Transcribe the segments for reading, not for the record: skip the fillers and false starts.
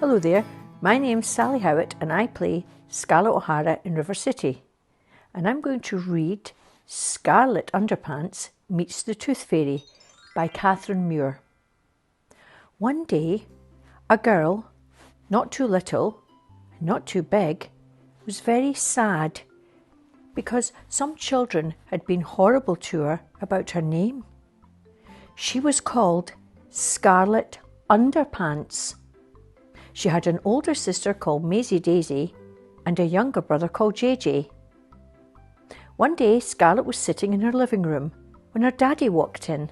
Hello there, my name's Sally Howitt and I play Scarlet O'Hara in River City. And I'm going to read Scarlet Underpants Meets the Tooth Fairy by Muir. One day, a girl, not too little, not too big, was very sad because some children had been horrible to her about her name. She was called Scarlet Underpants. She had an older sister called Maisie Daisy and a younger brother called JJ. One day, Scarlet was sitting in her living room when her daddy walked in.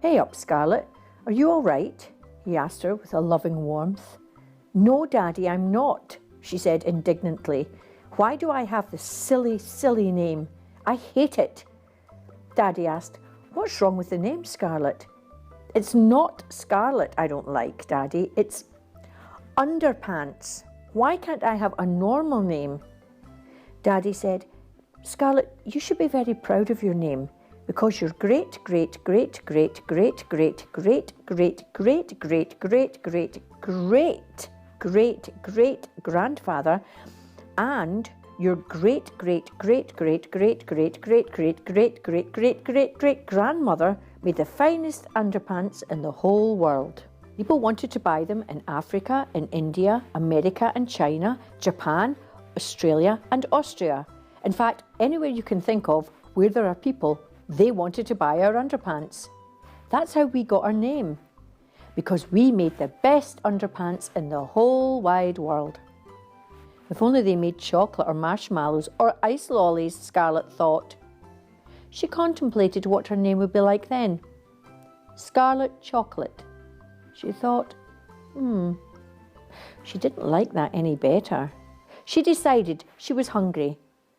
"Hey up, Scarlet, are you all right?" he asked her with a loving warmth. "No, Daddy, I'm not," she said indignantly. "Why do I have this silly, silly name? I hate it." Daddy asked, "What's wrong with the name, Scarlet?" "It's not Scarlet I don't like, Daddy. It's Underpants. Why can't I have a normal name?" Daddy said, "Scarlet, you should be very proud of your name because your great, great, great, great, great, great, great, great, great, great, great, great, great, great, great grandfather and your great, great, great, great, great, great, great, great, great, great, great, great, great grandmother made the finest underpants in the whole world. People wanted to buy them in Africa, in India, America and China, Japan, Australia and Austria. In fact, anywhere you can think of where there are people, they wanted to buy our underpants. That's how we got our name, because we made the best underpants in the whole wide world. If only they made chocolate or marshmallows or ice lollies, Scarlet thought. She contemplated what her name would be like then. Scarlet Chocolate. She thought, She didn't like that any better. She decided she was hungry,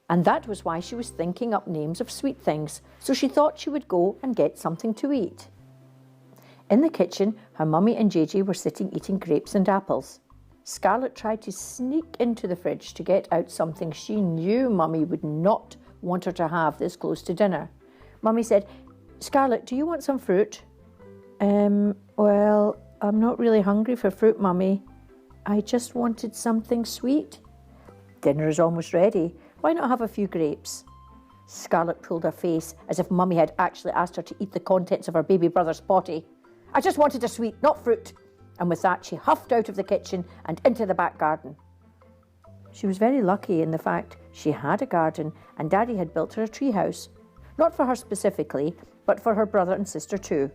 and that was why she was thinking up names of sweet things, so she thought she would go and get something to eat. In the kitchen, her mummy and JJ were sitting eating grapes and apples. Scarlet tried to sneak into the fridge to get out something she knew Mummy would not want her to have this close to dinner. Mummy said, "Scarlet, do you want some fruit?" Well, I'm not really hungry for fruit, Mummy. I just wanted something sweet." "Dinner is almost ready. Why not have a few grapes?" Scarlet pulled her face as if Mummy had actually asked her to eat the contents of her baby brother's potty. "I just wanted a sweet, not fruit." And with that, she huffed out of the kitchen and into the back garden. She was very lucky in the fact she had a garden and Daddy had built her a treehouse. Not for her specifically, but for her brother and sister too.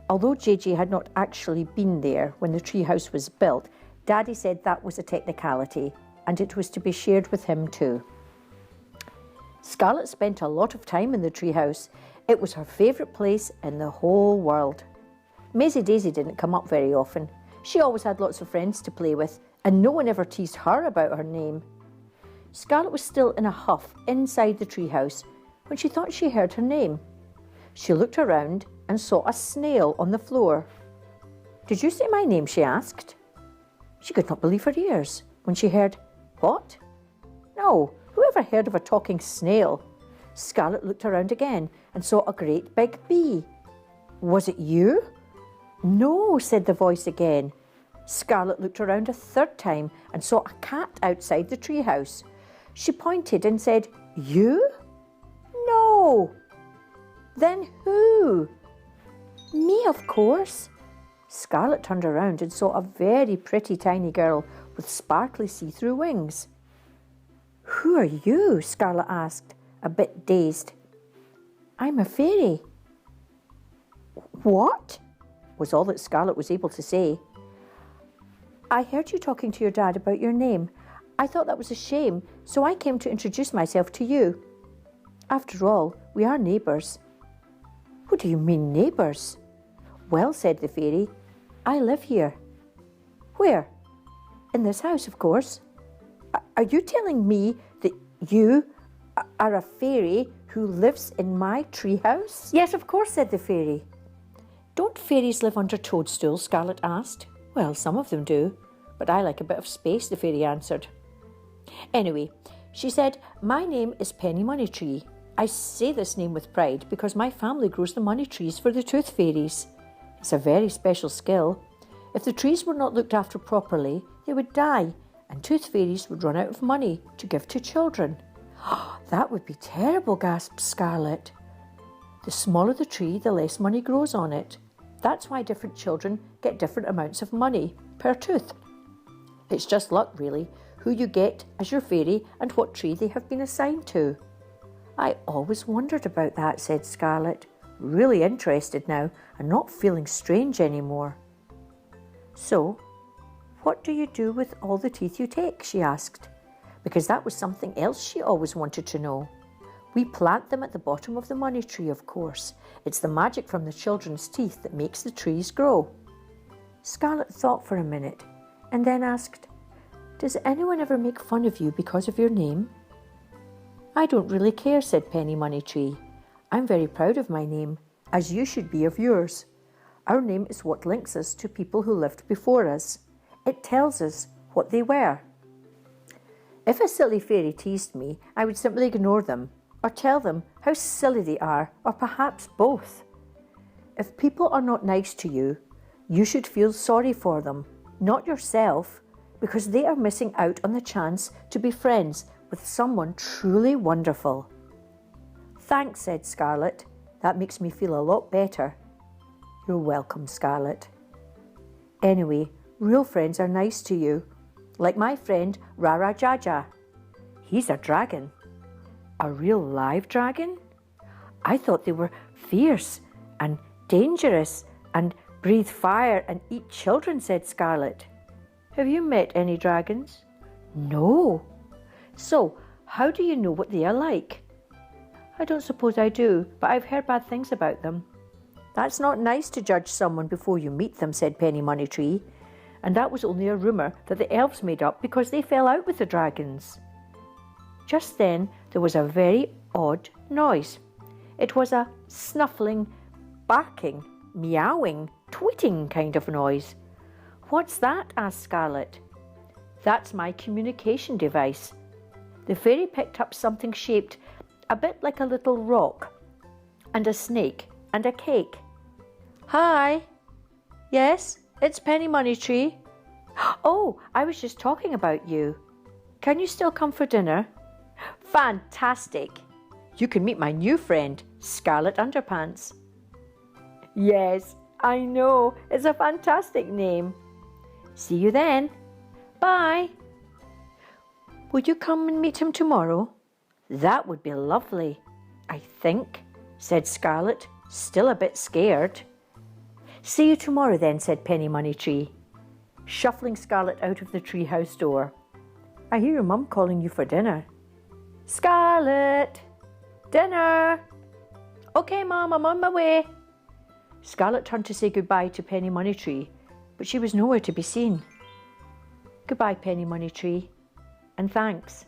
Although JJ had not actually been there when the treehouse was built, Daddy said that was a technicality and it was to be shared with him too. Scarlet spent a lot of time in the treehouse. It was her favourite place in the whole world. Maisie Daisy didn't come up very often. She always had lots of friends to play with, and no one ever teased her about her name. Scarlet was still in a huff inside the treehouse when she thought she heard her name. She looked around and saw a snail on the floor. "Did you say my name?" she asked. She could not believe her ears when she heard, "What? No, who ever heard of a talking snail?" Scarlet looked around again and saw a great big bee. "Was it you?" "No," said the voice again. Scarlet looked around a third time and saw a cat outside the treehouse. She pointed and said, "You?" "No." "Then who?" "Me, of course." Scarlet turned around and saw a very pretty tiny girl with sparkly see-through wings. "Who are you?" Scarlet asked, a bit dazed. "I'm a fairy." "What?" was all that Scarlet was able to say. "I heard you talking to your dad about your name. I thought that was a shame, so I came to introduce myself to you. After all, we are neighbours." "What do you mean, neighbours?" "Well," said the fairy, "I live here." "Where?" "In this house, of course." Are you telling me that you are a fairy who lives in my treehouse?" "Yes, of course," said the fairy. "Don't fairies live under toadstools?" Scarlet asked. "Well, some of them do, but I like a bit of space," the fairy answered. Anyway, she said, "My name is Penny Moneytree. I say this name with pride because my family grows the money trees for the tooth fairies. It's a very special skill. If the trees were not looked after properly, they would die, and tooth fairies would run out of money to give to children. That would be terrible, gasped Scarlet. The smaller the tree, the less money grows on it. That's why different children get different amounts of money per tooth. It's just luck, really, who you get as your fairy and what tree they have been assigned to. I always wondered about that, said Scarlet, really interested now and not feeling strange anymore. So, what do you do with all the teeth you take? She asked, because that was something else she always wanted to know. We plant them at the bottom of the money tree, of course. It's the magic from the children's teeth that makes the trees grow. Scarlet thought for a minute and then asked, Does anyone ever make fun of you because of your name? I don't really care, said Penny Moneytree. I'm very proud of my name, as you should be of yours. Our name is what links us to people who lived before us. It tells us what they were. If a silly fairy teased me, I would simply ignore them, or tell them how silly they are, or perhaps both. If people are not nice to you, you should feel sorry for them, not yourself, because they are missing out on the chance to be friends with someone truly wonderful. Thanks, said Scarlet. That makes me feel a lot better. You're welcome, Scarlet. Anyway, real friends are nice to you, like my friend Rara Jaja. He's a dragon. A real live dragon? I thought they were fierce and dangerous and breathe fire and eat children, said Scarlet. Have you met any dragons? No. So, how do you know what they are like? I don't suppose I do, but I've heard bad things about them. That's not nice to judge someone before you meet them, said Penny Moneytree. And that was only a rumour that the elves made up because they fell out with the dragons. Just then there was a very odd noise. It was a snuffling, barking, meowing, tweeting kind of noise. What's that? Asked Scarlet. That's my communication device. The fairy picked up something shaped a bit like a little rock, and a snake, and a cake. Hi. Yes, it's Penny Moneytree. Oh, I was just talking about you. Can you still come for dinner? Fantastic. You can meet my new friend, Scarlet Underpants. Yes, I know. It's a fantastic name. See you then. Bye. Will you come and meet him tomorrow? That would be lovely, I think, said Scarlet, still a bit scared. See you tomorrow then, said Penny Moneytree, shuffling Scarlet out of the treehouse door. I hear your mum calling you for dinner. Scarlet! Dinner! Okay, Mum, I'm on my way. Scarlet turned to say goodbye to Penny Moneytree, but she was nowhere to be seen. Goodbye, Penny Moneytree, and thanks.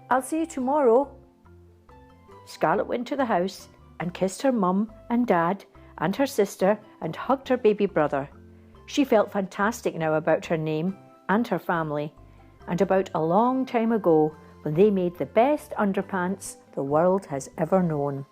I'll see you tomorrow. Scarlet went to the house and kissed her mum and dad and her sister and hugged her baby brother. She felt fantastic now about her name and her family, and about a long time ago when they made the best underpants the world has ever known.